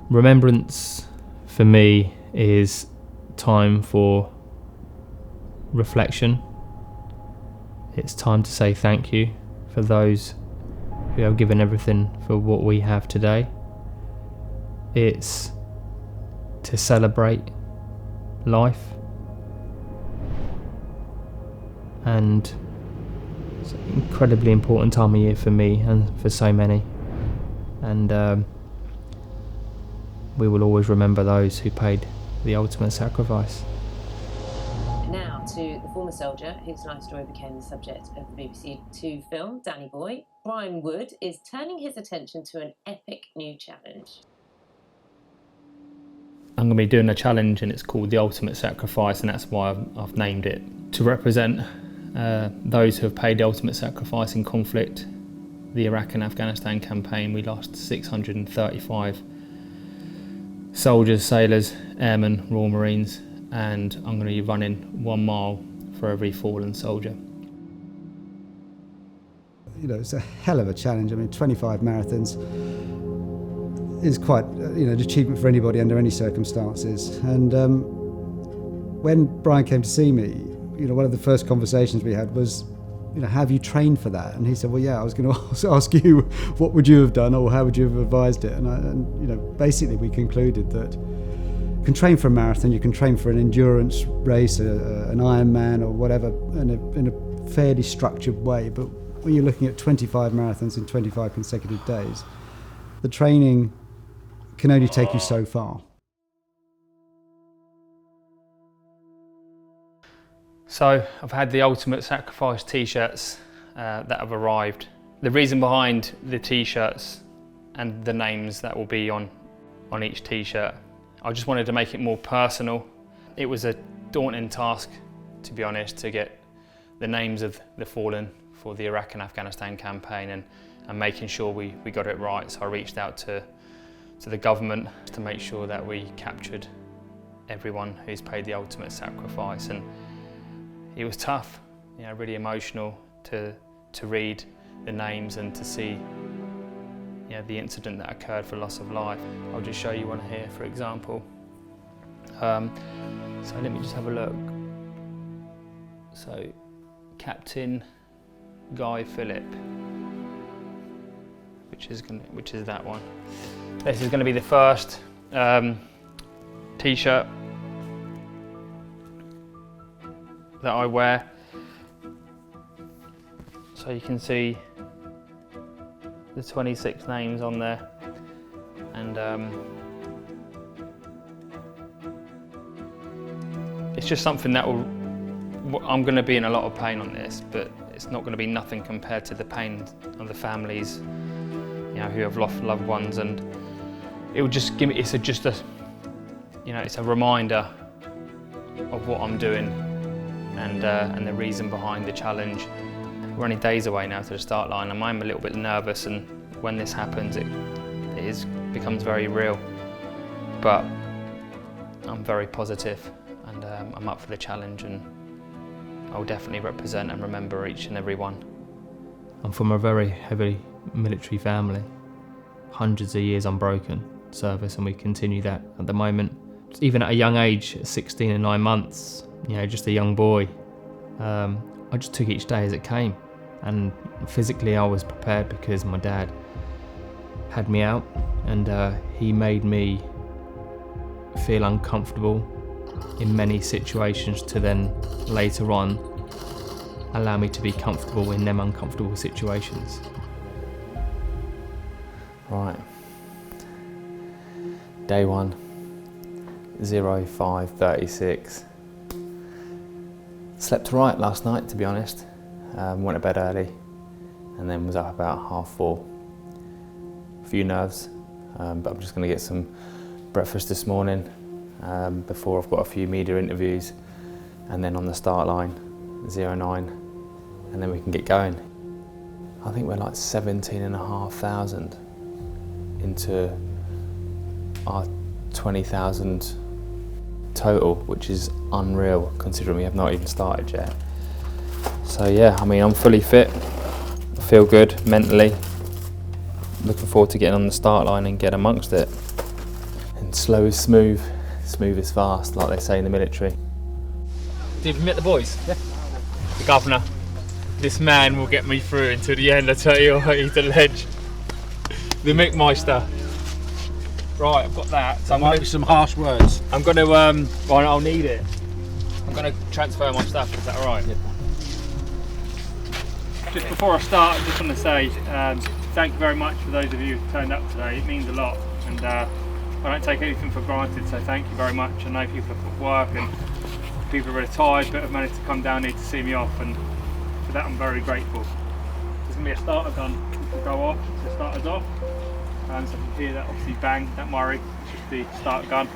Remembrance for me is time for reflection. It's time to say thank you for those who have given everything for what we have today. It's to celebrate life, and it's an incredibly important time of year for me and for so many, and we will always remember those who paid the ultimate sacrifice. Now to the former soldier whose life story became the subject of the BBC Two film, Danny Boy. Brian Wood is turning his attention to an epic new challenge. I'm going to be doing a challenge, and it's called the Ultimate Sacrifice, and that's why I've named it. To represent those who have paid the ultimate sacrifice in conflict. The Iraq and Afghanistan campaign, we lost 635 soldiers, sailors, airmen, Royal Marines, and I'm going to be running 1 mile for every fallen soldier. You know, it's a hell of a challenge. I mean, 25 marathons is quite, an achievement for anybody under any circumstances. And when Brian came to see me, one of the first conversations we had was, have you trained for that? And he said, well, yeah, I was going to ask you, what would you have done, or how would you have advised it? And basically we concluded that you can train for a marathon, you can train for an endurance race, an Ironman or whatever, in a fairly structured way. But when you're looking at 25 marathons in 25 consecutive days, the training can only take you so far. So I've had the Ultimate Sacrifice t-shirts that have arrived. The reason behind the t-shirts and the names that will be on each t-shirt, I just wanted to make it more personal. It was a daunting task, to be honest, to get the names of the fallen for the Iraq and Afghanistan campaign and making sure we got it right. So I reached out to the government to make sure that we captured everyone who's paid the ultimate sacrifice. And it was tough, really emotional to read the names and to see the incident that occurred for loss of life. I'll just show you one here, for example. So let me just have a look. So, Captain Guy Phillip, which is that one. This is going to be the first t-shirt that I wear. So you can see the 26 names on there, and it's just something that I'm going to be in a lot of pain on this, but it's not going to be nothing compared to the pain of the families, who have lost loved ones, and it will just give me. It's a reminder of what I'm doing, and the reason behind the challenge. We're only days away now to the start line, and I'm a little bit nervous, and when this happens, it becomes very real. But I'm very positive, and I'm up for the challenge, and I'll definitely represent and remember each and every one. I'm from a very heavy military family, hundreds of years unbroken service, and we continue that at the moment. Even at a young age, 16 and 9 months, just a young boy, I just took each day as it came. And physically I was prepared because my dad had me out, and he made me feel uncomfortable in many situations to then later on allow me to be comfortable in them uncomfortable situations. Right. Day 1, 05:36. Slept right last night, to be honest. Went to bed early and then was up about 4:30. A few nerves, but I'm just going to get some breakfast this morning before I've got a few media interviews, and then on the start line, 09, and then we can get going. I think we're like 17,500 into our 20,000 total, which is unreal considering we have not even started yet. So yeah, I'm fully fit, I feel good mentally, looking forward to getting on the start line and get amongst it. And slow is smooth, smooth is fast, like they say in the military. Did you meet the boys? Yeah. The governor. This man will get me through until the end, I tell you what, he's a ledge. The McMeister. Right, I've got that. So There might be some harsh words. I'm going to, well, I'll need it. I'm going to transfer my stuff, is that alright? Yeah. Just before I start, I just want to say thank you very much for those of you who turned up today. It means a lot, and I don't take anything for granted, so thank you very much. I know people have got work and people are retired but have managed to come down here to see me off, and for that I'm very grateful. There's going to be a starter gun which will go off to start us off. So if you hear that, obviously bang, don't worry, it's just the starter gun.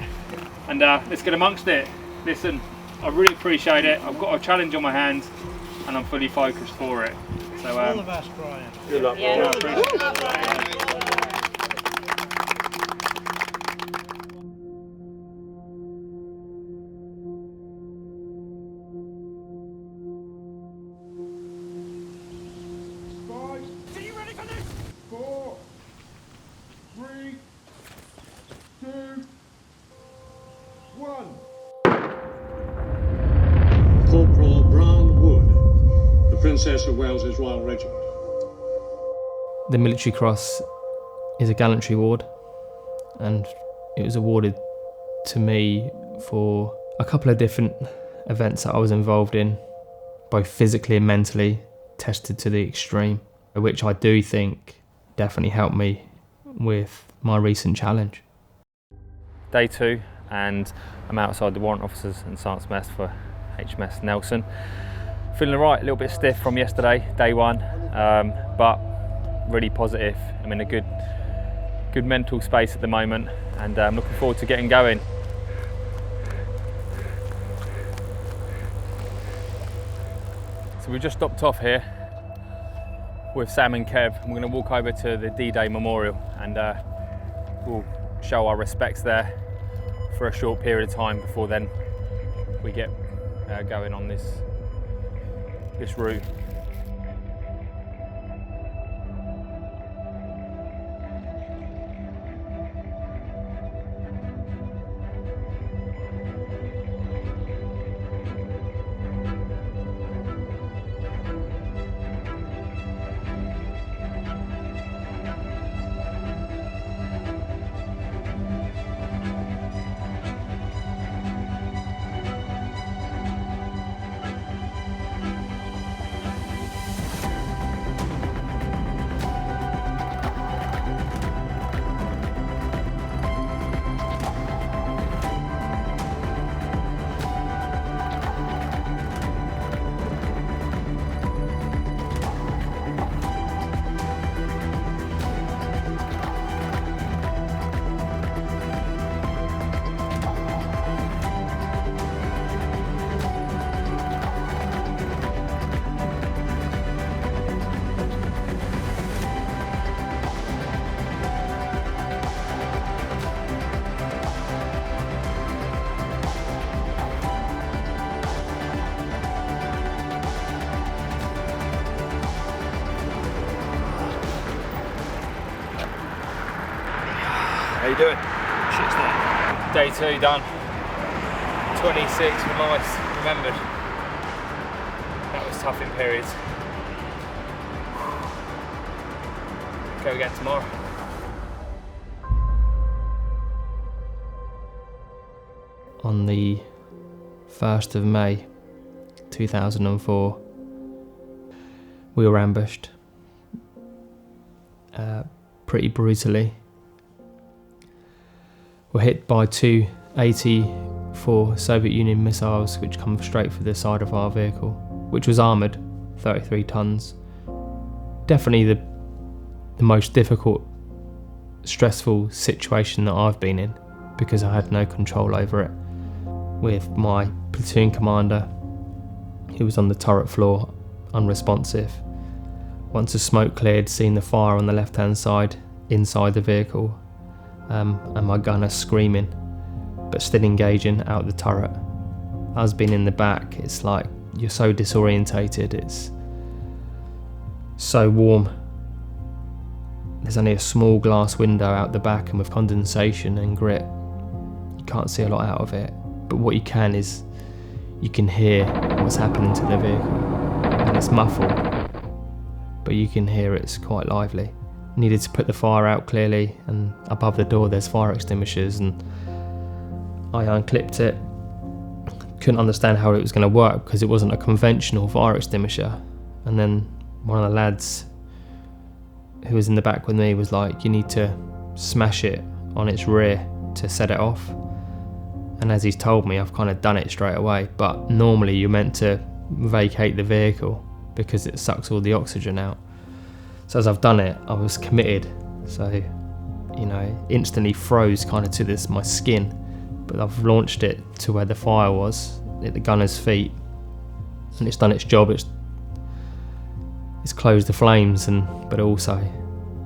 And let's get amongst it. Listen, I really appreciate it. I've got a challenge on my hands and I'm fully focused for it. So All of us, Brian. good luck. Yeah. Yeah, I appreciate it. Corporal Brown Wood, the Princess of Wales's Royal Regiment. The Military Cross is a gallantry award, and it was awarded to me for a couple of different events that I was involved in, both physically and mentally, tested to the extreme, which I do think definitely helped me with my recent challenge. Day 2, and I'm outside the warrant officers and sergeant's mess for HMS Nelson. Feeling alright, a little bit stiff from yesterday, day 1, but really positive. I'm in a good mental space at the moment, and I'm looking forward to getting going. So we just stopped off here with Sam and Kev. We're going to walk over to the D-Day Memorial, and we'll show our respects there for a short period of time before then we get going on this route. How you doing? Shit's there. Day 2 done. 26 for mice remembered. That was tough in periods. Go again tomorrow. On the 1st of May 2004, we were ambushed pretty brutally. We're hit by 2 84 Soviet Union missiles which come straight for the side of our vehicle, which was armoured, 33 tons. Definitely the most difficult, stressful situation that I've been in, because I had no control over it. With my platoon commander, he was on the turret floor, unresponsive. Once the smoke cleared, seeing the fire on the left-hand side inside the vehicle, and my gunner screaming, but still engaging out the turret. Us being in the back, it's like you're so disorientated, it's so warm. There's only a small glass window out the back, and with condensation and grit, can't see a lot out of it, but what you can is you can hear what's happening to the vehicle, and it's muffled, but you can hear it's quite lively. Needed to put the fire out clearly, and above the door there's fire extinguishers, and I unclipped it. Couldn't understand how it was going to work because it wasn't a conventional fire extinguisher. And then one of the lads who was in the back with me was like, you need to smash it on its rear to set it off. And as he's told me, I've kind of done it straight away, but normally you're meant to vacate the vehicle because it sucks all the oxygen out. So as I've done it, I was committed. So, you know, instantly froze kind of to my skin, but I've launched it to where the fire was, at the gunner's feet, and it's done its job. It's closed the flames, but also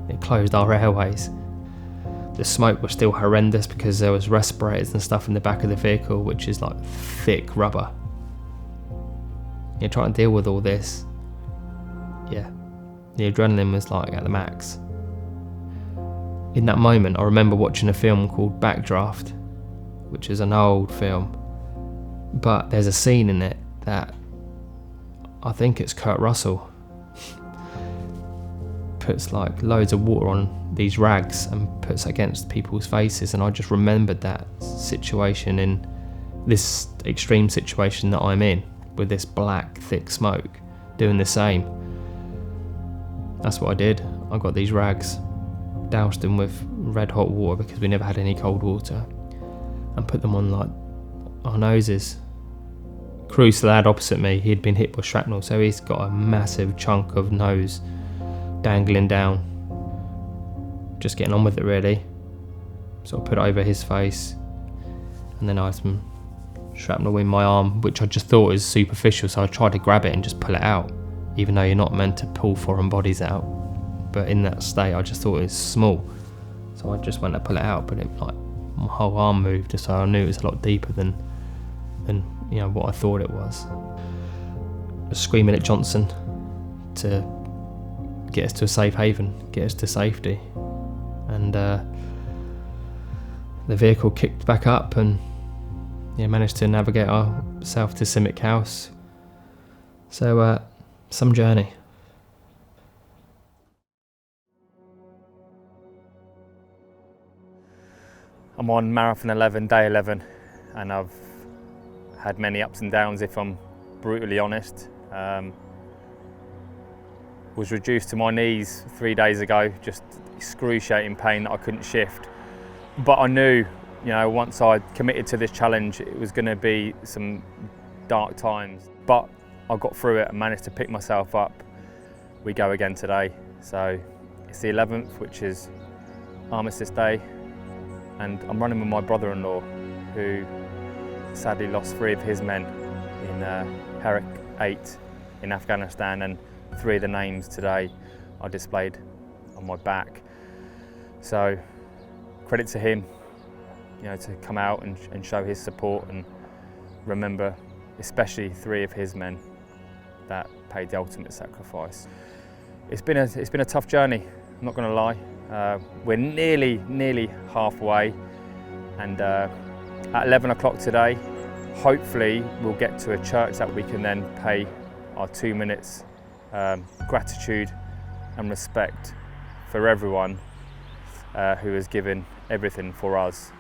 it closed our airways. The smoke was still horrendous because there was respirators and stuff in the back of the vehicle, which is like thick rubber. You're trying to deal with all this. Yeah, the adrenaline was like at the max. In that moment, I remember watching a film called Backdraft, which is an old film, but there's a scene in it that I think it's Kurt Russell puts like loads of water on these rags and puts against people's faces, and I just remembered that situation in this extreme situation that I'm in with this black thick smoke, doing the same. That's what I did. I got these rags, doused them with red hot water because we never had any cold water, and put them on like our noses. Cruz, the lad opposite me, he'd been hit with shrapnel, so he's got a massive chunk of nose dangling down. Just getting on with it really. So I put it over his face, and then I had some shrapnel in my arm, which I just thought was superficial, so I tried to grab it and just pull it out, even though you're not meant to pull foreign bodies out. But in that state I just thought it was small, so I just went to pull it out, but it like my whole arm moved, so I knew it was a lot deeper than you know what I thought it was. I was screaming at Johnson to get us to a safe haven, get us to safety, and the vehicle kicked back up and managed to navigate ourselves to Simic House. So some journey. I'm on Marathon 11, day 11, and I've had many ups and downs, if I'm brutally honest. Was reduced to my knees 3 days ago, just excruciating pain that I couldn't shift. But I knew, once I committed to this challenge, it was going to be some dark times. But I got through it and managed to pick myself up. We go again today. So it's the 11th, which is Armistice Day, and I'm running with my brother-in-law, who sadly lost 3 of his men in Iraq 8 in Afghanistan, and 3 of the names today are displayed on my back. So credit to him, to come out and show his support and remember especially 3 of his men that paid the ultimate sacrifice. It's been a tough journey, I'm not going to lie. We're nearly halfway, and at 11 o'clock today, hopefully we'll get to a church that we can then pay our 2 minutes gratitude and respect for everyone who has given everything for us.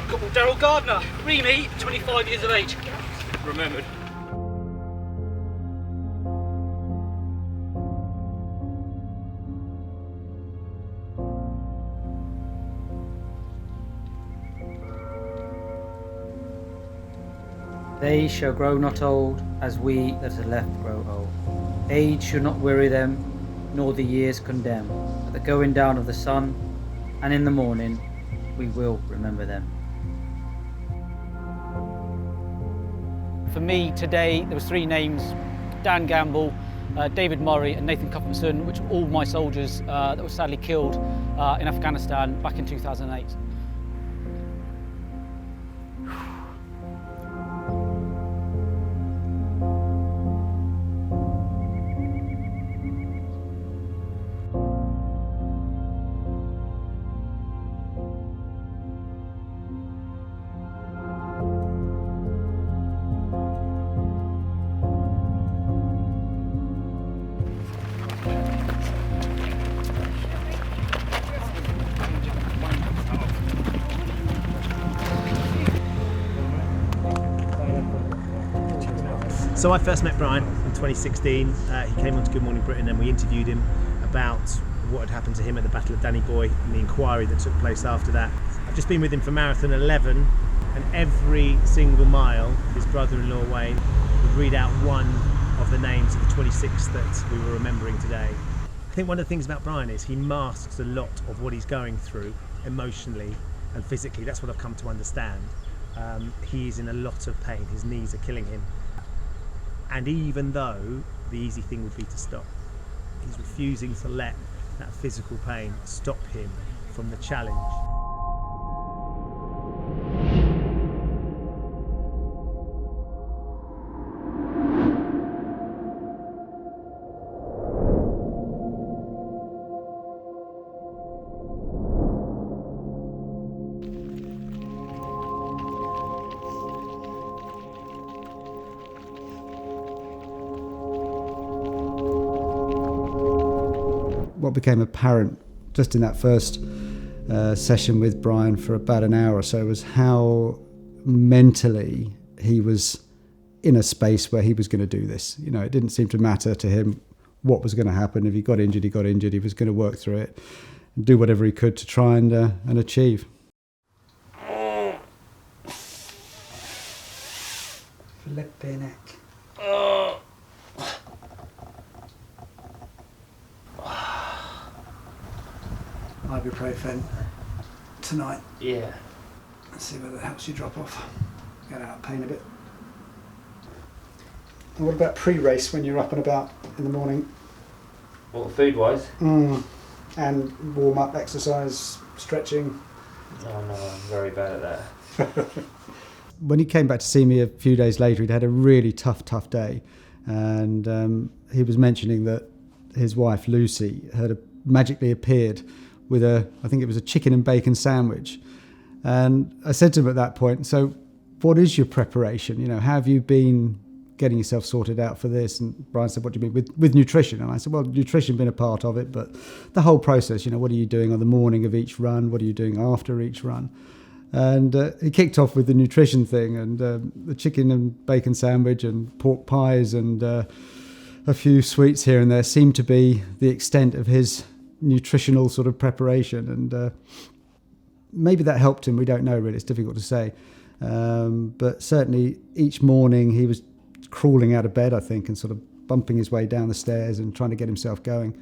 Corporal Daryl Gardner, Remy, 25 years of age. Remembered. They shall grow not old, as we that are left grow old. Age shall not weary them, nor the years condemn. At the going down of the sun, and in the morning, we will remember them. For me today, there was 3 names: Dan Gamble, David Murray and Nathan Cuthbertson, which were all my soldiers that were sadly killed in Afghanistan back in 2008. So I first met Brian in 2016. He came on to Good Morning Britain and we interviewed him about what had happened to him at the Battle of Danny Boy and the inquiry that took place after that. I've just been with him for Marathon 11, and every single mile his brother-in-law Wayne would read out one of the names of the 26 that we were remembering today. I think one of the things about Brian is he masks a lot of what he's going through emotionally and physically. That's what I've come to understand. He is in a lot of pain. His knees are killing him. And even though the easy thing would be to stop, he's refusing to let that physical pain stop him from the challenge. What became apparent just in that first session with Brian for about an hour or so was how mentally he was in a space where he was going to do this. You know, it didn't seem to matter to him what was going to happen. If he got injured, he got injured. He was going to work through it and do whatever he could to try and achieve. Flipping heck. Ibuprofen tonight. Yeah. Let's see whether it helps you drop off. Get out of pain a bit. And what about pre-race when you're up and about in the morning? What, food-wise? And warm-up, exercise, stretching? Oh no, I'm very bad at that. When he came back to see me a few days later, he'd had a really tough day. And he was mentioning that his wife, Lucy, had magically appeared with I think it was a chicken and bacon sandwich. And I said to him at that point, so what is your preparation? You know, how have you been getting yourself sorted out for this? And Brian said, what do you mean with nutrition? And I said, well, nutrition been a part of it, but the whole process, you know, what are you doing on the morning of each run? What are you doing after each run? And he kicked off with the nutrition thing and the chicken and bacon sandwich and pork pies and a few sweets here and there seemed to be the extent of his nutritional sort of preparation, and maybe that helped him. We don't know really, it's difficult to say, but certainly each morning he was crawling out of bed, I think, and sort of bumping his way down the stairs and trying to get himself going,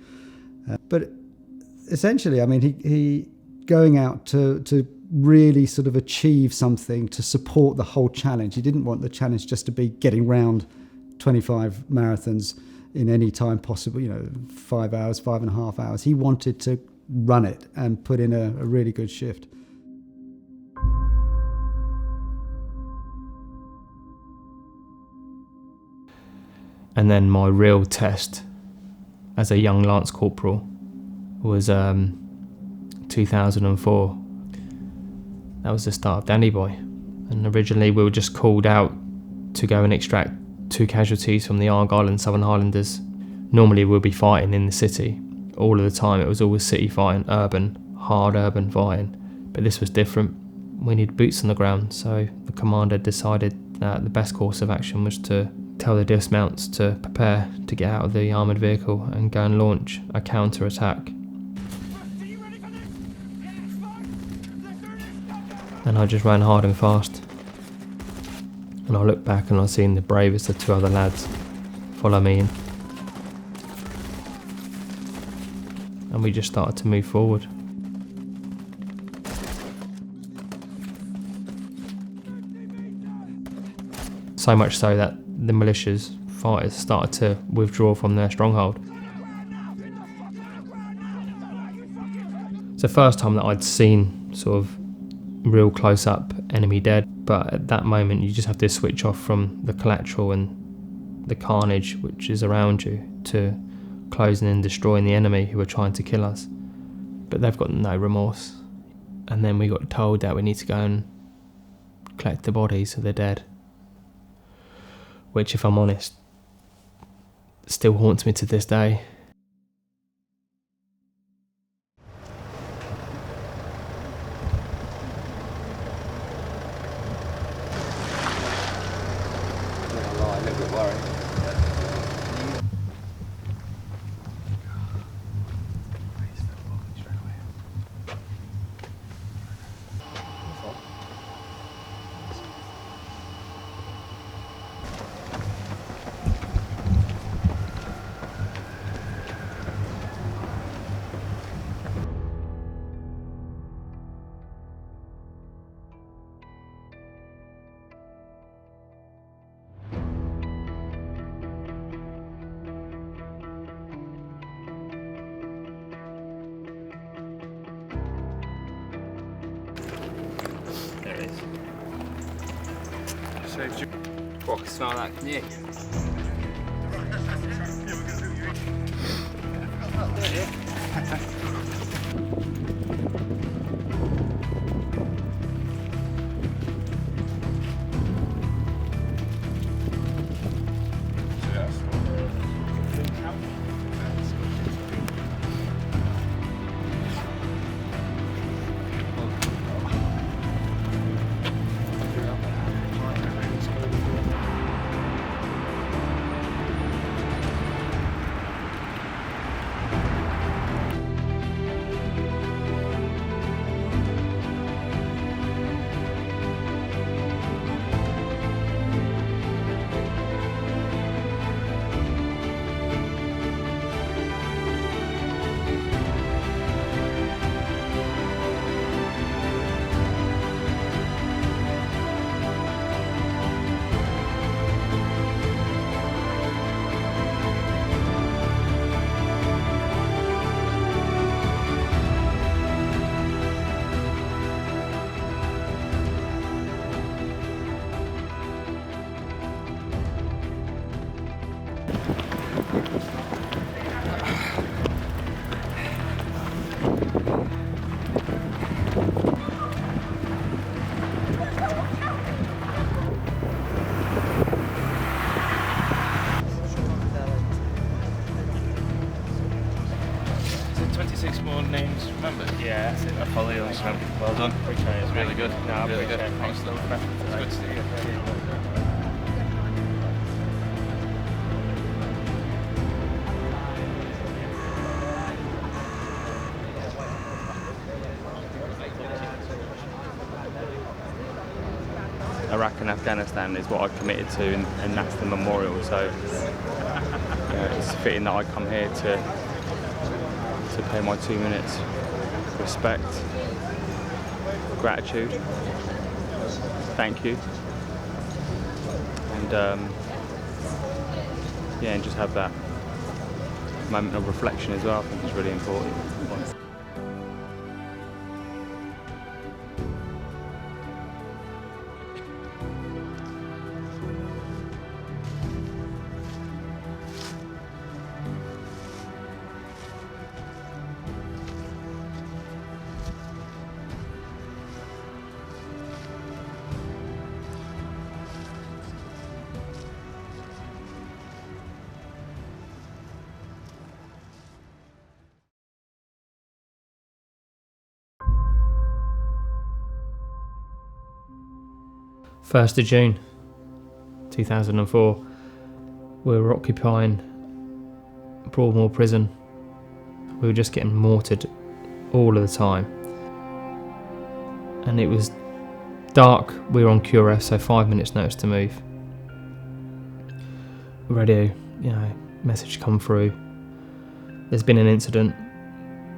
but essentially, I mean, he going out to really sort of achieve something to support the whole challenge. He didn't want the challenge just to be getting round 25 marathons in any time possible, you know, 5 hours, 5.5 hours. He wanted to run it and put in a really good shift. And then my real test as a young Lance Corporal was 2004. That was the start of Danny Boy. And originally we were just called out to go and extract 2 casualties from the Argyll and Southern Highlanders. Normally we'll be fighting in the city. All of the time it was always city fighting, hard urban fighting. But this was different. We needed boots on the ground, so the commander decided that the best course of action was to tell the dismounts to prepare to get out of the armoured vehicle and go and launch a counter-attack. And I just ran hard and fast. And I looked back and I seen the bravest of 2 other lads follow me in. And we just started to move forward. So much so that the militias fighters started to withdraw from their stronghold. It's the first time that I'd seen sort of real close-up enemy dead, but at that moment you just have to switch off from the collateral and the carnage which is around you to closing and destroying the enemy who are trying to kill us. But they've got no remorse. And then we got told that we need to go and collect the bodies of the dead, which, if I'm honest, still haunts me to this day. There it is. Saved you. Oh, I can smell that, can you? More names remembered? Yeah, that's it. I follow you on Snap. Well done. Appreciate it. It's really good. No, I really appreciate good. it. Thanks. It's good to see you. Iraq and Afghanistan is what I committed to, and that's the memorial. So it's fitting that I come here to pay my 2 minutes respect, gratitude, thank you, and yeah, and just have that moment of reflection as well. I think it's really important. First of June 2004, we were occupying Broadmoor prison. We were just getting mortared all of the time, and it was dark. We were on QRF, so 5 minutes notice to move. Radio, message come through. There's been an incident.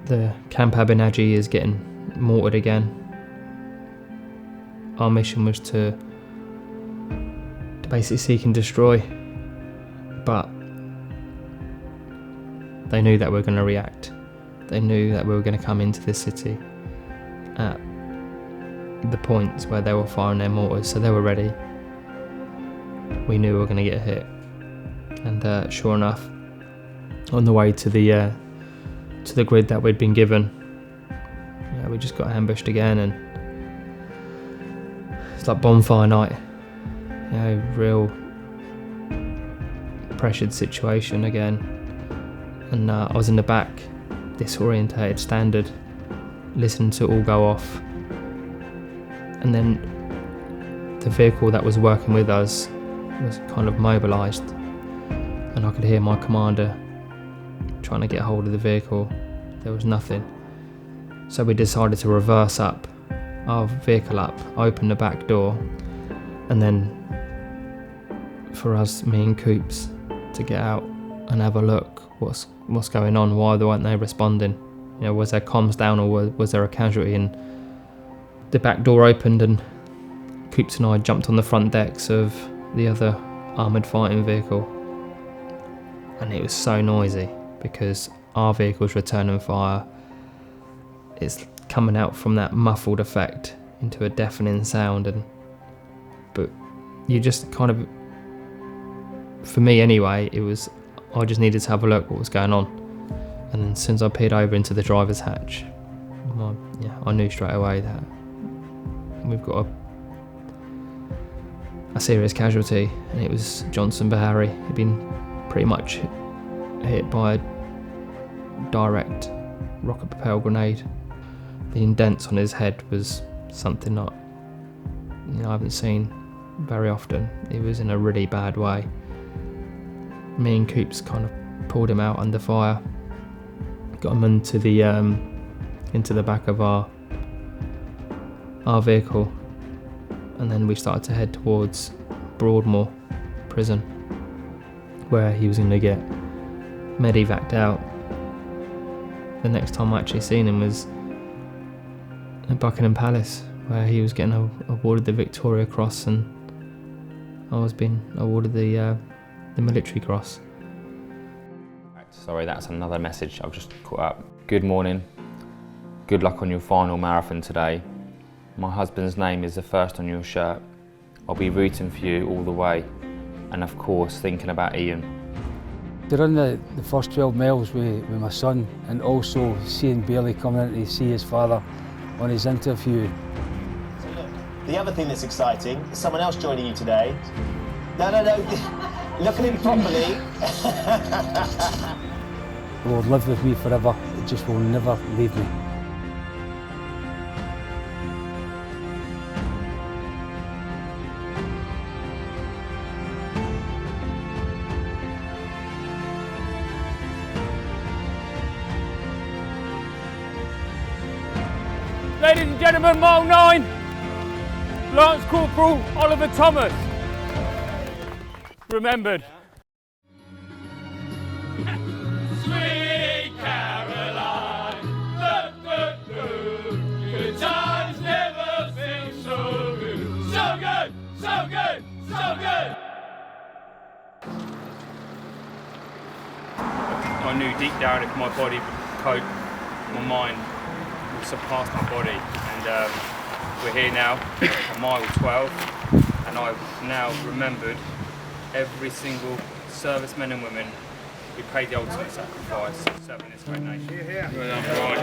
The Camp Abinaji is getting mortared again. Our mission was to basically seek and destroy, but they knew that we were going to react. They knew that we were going to come into this city at the points where they were firing their mortars, so they were ready. We knew we were going to get hit, and sure enough, on the way to the grid that we'd been given, we just got ambushed again, and it's like bonfire night. Real pressured situation again, and I was in the back, disorientated, standard, listening to it all go off, and then the vehicle that was working with us was kind of mobilised, and I could hear my commander trying to get hold of the vehicle. There was nothing, so we decided to reverse up our vehicle up, open the back door, and then for us, me and Coops, to get out and have a look what's going on. Why weren't they responding? Was their comms down, or was there a casualty? And the back door opened, and Coops and I jumped on the front decks of the other armoured fighting vehicle, and it was so noisy because our vehicle's returning fire. It's coming out from that muffled effect into a deafening sound, but you just kind of, for me anyway, I just needed to have a look what was going on. And then since I peered over into the driver's hatch, I knew straight away that we've got a serious casualty, and it was Johnson Bahari. He'd been pretty much hit by a direct rocket propelled grenade. The indents on his head was something that I haven't seen very often. It was in a really bad way. Me and Coops kind of pulled him out under fire, got him into the back of our vehicle, and then we started to head towards Broadmoor prison, where he was going to get medevaced out. The next time I actually seen him was at Buckingham Palace, where he was getting awarded the Victoria Cross, and I was being awarded the Military Cross. Sorry, that's another message I've just caught up. Good morning. Good luck on your final marathon today. My husband's name is the first on your shirt. I'll be rooting for you all the way, and of course thinking about Ian. To run the first 12 miles with my son, and also seeing Bailey coming in to see his father on his interview. So look, the other thing that's exciting is someone else joining you today. No. Look at him properly. It will live with me forever. It just will never leave me. Ladies and gentlemen, Mile 9, Lance Corporal Oliver Thomas. Remembered. Sweet Caroline, good times never feel so good. So good, so good, so good. I knew deep down if my body would cope, my mind would surpass my body, and we're here now at mile 12, and I've now remembered every single servicemen and women who paid the ultimate sacrifice serving this great nation. Well done, Brian.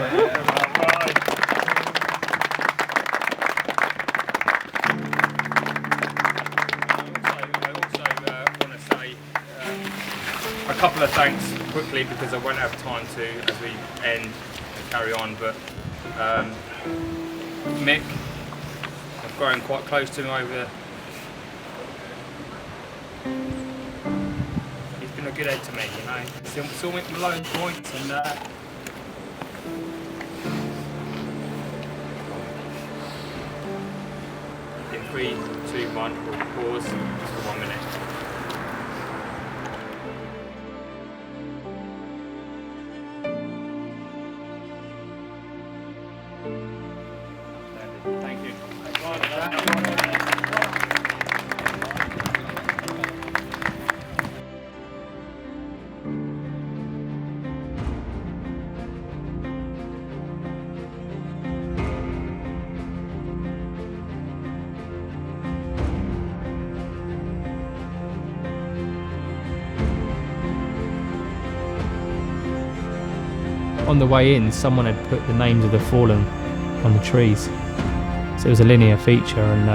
I also want to say a couple of thanks quickly, because I won't have time to as we end and carry on, but Mick, I've grown quite close to him over. He's been a good egg to me, Still make Malone points, and in 3, 2, 1, we'll pause for 1 minute. Thank you. on the way in, someone had put the names of the fallen on the trees. So it was a linear feature, and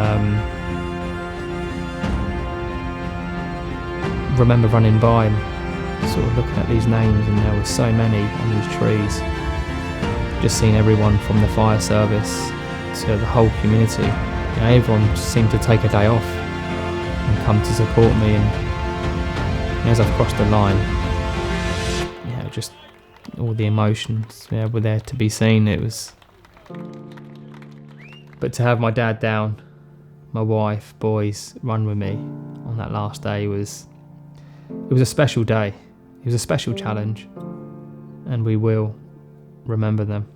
remember running by and sort of looking at these names, and there were so many on these trees. Just seeing everyone from the fire service to the whole community. You know, everyone seemed to take a day off and come to support me, and as I've crossed the line, you know, just all the emotions, you know, were there to be seen. It was, but to have my dad down, my wife, boys run with me on that last day was a special day. It was a special challenge, and we will remember them.